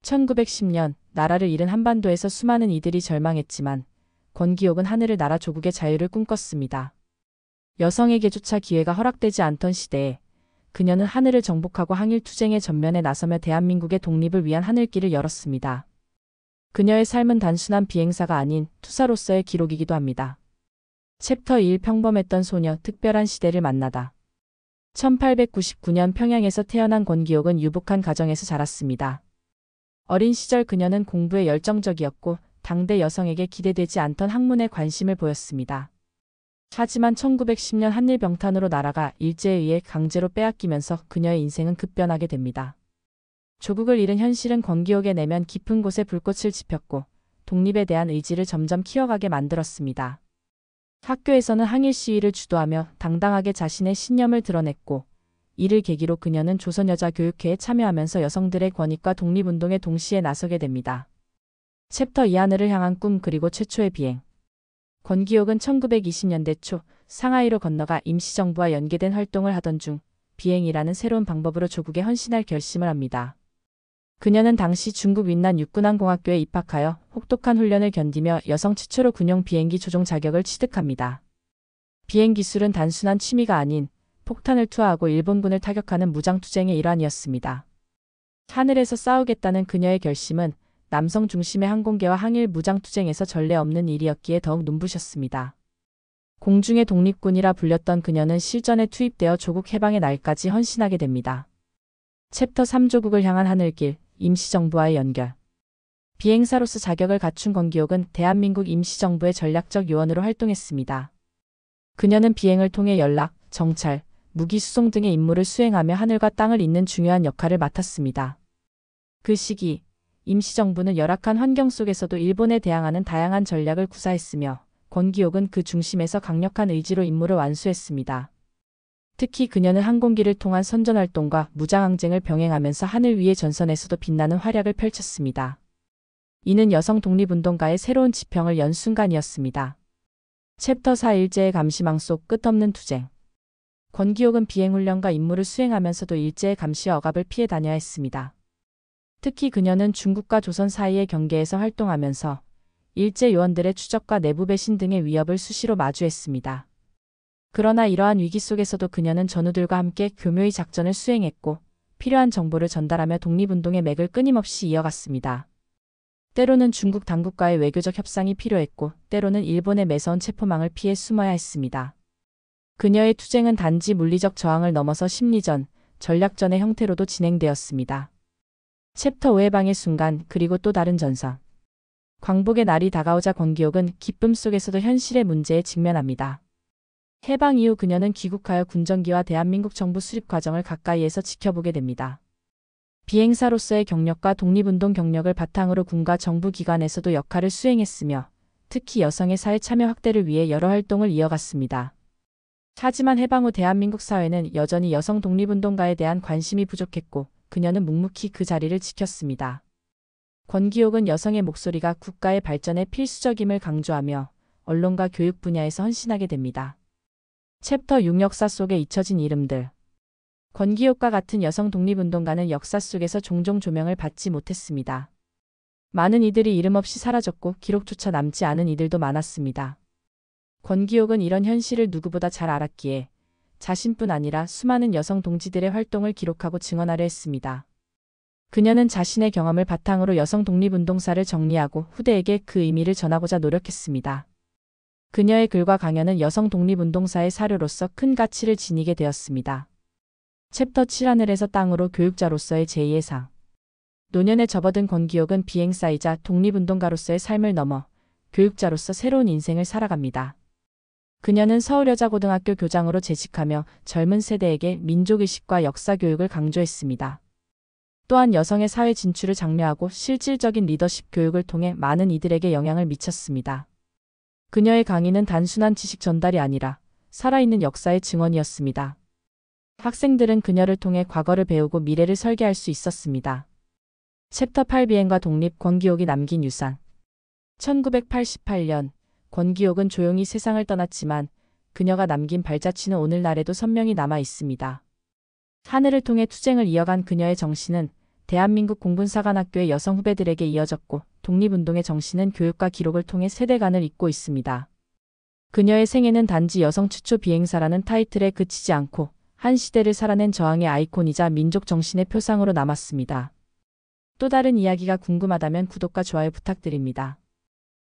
1910년 나라를 잃은 한반도에서 수많은 이들이 절망했지만 권기옥은 하늘을 날아 조국의 자유를 꿈꿨습니다. 여성에게조차 기회가 허락되지 않던 시대에 그녀는 하늘을 정복하고 항일투쟁의 전면에 나서며 대한민국의 독립을 위한 하늘길을 열었습니다. 그녀의 삶은 단순한 비행사가 아닌 투사로서의 기록이기도 합니다. 챕터 1 평범했던 소녀 특별한 시대를 만나다. 1899년 평양에서 태어난 권기옥은 유복한 가정에서 자랐습니다. 어린 시절 그녀는 공부에 열정적이었고 당대 여성에게 기대되지 않던 학문에 관심을 보였습니다. 하지만 1910년 한일병탄으로 나라가 일제에 의해 강제로 빼앗기면서 그녀의 인생은 급변하게 됩니다. 조국을 잃은 현실은 권기옥의 내면 깊은 곳에 불꽃을 지폈고 독립에 대한 의지를 점점 키워가게 만들었습니다. 학교에서는 항일 시위를 주도하며 당당하게 자신의 신념을 드러냈고 이를 계기로 그녀는 조선여자교육회에 참여하면서 여성들의 권익과 독립운동에 동시에 나서게 됩니다. 챕터 2 하늘을 향한 꿈 그리고 최초의 비행. 권기옥은 1920년대 초 상하이로 건너가 임시정부와 연계된 활동을 하던 중 비행이라는 새로운 방법으로 조국에 헌신할 결심을 합니다. 그녀는 당시 중국 윈난 육군항공학교에 입학하여 혹독한 훈련을 견디며 여성 최초로 군용 비행기 조종 자격을 취득합니다. 비행 기술은 단순한 취미가 아닌 폭탄을 투하하고 일본군을 타격하는 무장투쟁의 일환이었습니다. 하늘에서 싸우겠다는 그녀의 결심은 남성 중심의 항공계와 항일 무장투쟁에서 전례 없는 일이었기에 더욱 눈부셨습니다. 공중의 독립군이라 불렸던 그녀는 실전에 투입되어 조국 해방의 날까지 헌신하게 됩니다. 챕터 3 조국을 향한 하늘길, 임시정부와의 연결. 비행사로서 자격을 갖춘 권기옥은 대한민국 임시정부의 전략적 요원으로 활동했습니다. 그녀는 비행을 통해 연락, 정찰, 무기 수송 등의 임무를 수행하며 하늘과 땅을 잇는 중요한 역할을 맡았습니다. 그 시기, 임시정부는 열악한 환경 속에서도 일본에 대항하는 다양한 전략을 구사했으며 권기옥은 그 중심에서 강력한 의지로 임무를 완수했습니다. 특히 그녀는 항공기를 통한 선전활동과 무장항쟁을 병행하면서 하늘 위의 전선에서도 빛나는 활약을 펼쳤습니다. 이는 여성 독립운동가의 새로운 지평을 연 순간이었습니다. 챕터 4 일제의 감시망 속 끝없는 투쟁. 권기옥은 비행훈련과 임무를 수행하면서도 일제의 감시와 억압을 피해 다녀야 했습니다. 특히 그녀는 중국과 조선 사이의 경계에서 활동하면서 일제 요원들의 추적과 내부 배신 등의 위협을 수시로 마주했습니다. 그러나 이러한 위기 속에서도 그녀는 전우들과 함께 교묘히 작전을 수행했고 필요한 정보를 전달하며 독립운동의 맥을 끊임없이 이어갔습니다. 때로는 중국 당국과의 외교적 협상이 필요했고 때로는 일본의 매서운 체포망을 피해 숨어야 했습니다. 그녀의 투쟁은 단지 물리적 저항을 넘어서 심리전, 전략전의 형태로도 진행되었습니다. 챕터 5 해방의 순간 그리고 또 다른 전선. 광복의 날이 다가오자 권기옥은 기쁨 속에서도 현실의 문제에 직면합니다. 해방 이후 그녀는 귀국하여 군정기와 대한민국 정부 수립 과정을 가까이에서 지켜보게 됩니다. 비행사로서의 경력과 독립운동 경력을 바탕으로 군과 정부 기관에서도 역할을 수행했으며 특히 여성의 사회 참여 확대를 위해 여러 활동을 이어갔습니다. 하지만 해방 후 대한민국 사회는 여전히 여성 독립운동가에 대한 관심이 부족했고 그녀는 묵묵히 그 자리를 지켰습니다. 권기옥은 여성의 목소리가 국가의 발전에 필수적임을 강조하며 언론과 교육 분야에서 헌신하게 됩니다. 챕터 6 역사 속에 잊혀진 이름들. 권기옥과 같은 여성 독립운동가는 역사 속에서 종종 조명을 받지 못했습니다. 많은 이들이 이름 없이 사라졌고 기록조차 남지 않은 이들도 많았습니다. 권기옥은 이런 현실을 누구보다 잘 알았기에 자신뿐 아니라 수많은 여성 동지들의 활동을 기록하고 증언하려 했습니다. 그녀는 자신의 경험을 바탕으로 여성 독립운동사를 정리하고 후대에게 그 의미를 전하고자 노력했습니다. 그녀의 글과 강연은 여성 독립운동사의 사료로서 큰 가치를 지니게 되었습니다. 챕터 7 하늘에서 땅으로 교육자로서의 제2의 상. 노년에 접어든 권기옥은 비행사이자 독립운동가로서의 삶을 넘어 교육자로서 새로운 인생을 살아갑니다. 그녀는 서울여자고등학교 교장으로 재직하며 젊은 세대에게 민족의식과 역사교육을 강조했습니다. 또한 여성의 사회 진출을 장려하고 실질적인 리더십 교육을 통해 많은 이들에게 영향을 미쳤습니다. 그녀의 강의는 단순한 지식 전달이 아니라 살아있는 역사의 증언이었습니다. 학생들은 그녀를 통해 과거를 배우고 미래를 설계할 수 있었습니다. 챕터 8 비행과 독립 권기옥이 남긴 유산. 1988년 권기옥은 조용히 세상을 떠났지만 그녀가 남긴 발자취는 오늘날에도 선명히 남아 있습니다. 하늘을 통해 투쟁을 이어간 그녀의 정신은 대한민국 공군사관학교의 여성 후배들에게 이어졌고 독립운동의 정신은 교육과 기록을 통해 세대간을 잇고 있습니다. 그녀의 생애는 단지 여성 최초 비행사라는 타이틀에 그치지 않고 한 시대를 살아낸 저항의 아이콘이자 민족 정신의 표상으로 남았습니다. 또 다른 이야기가 궁금하다면 구독과 좋아요 부탁드립니다.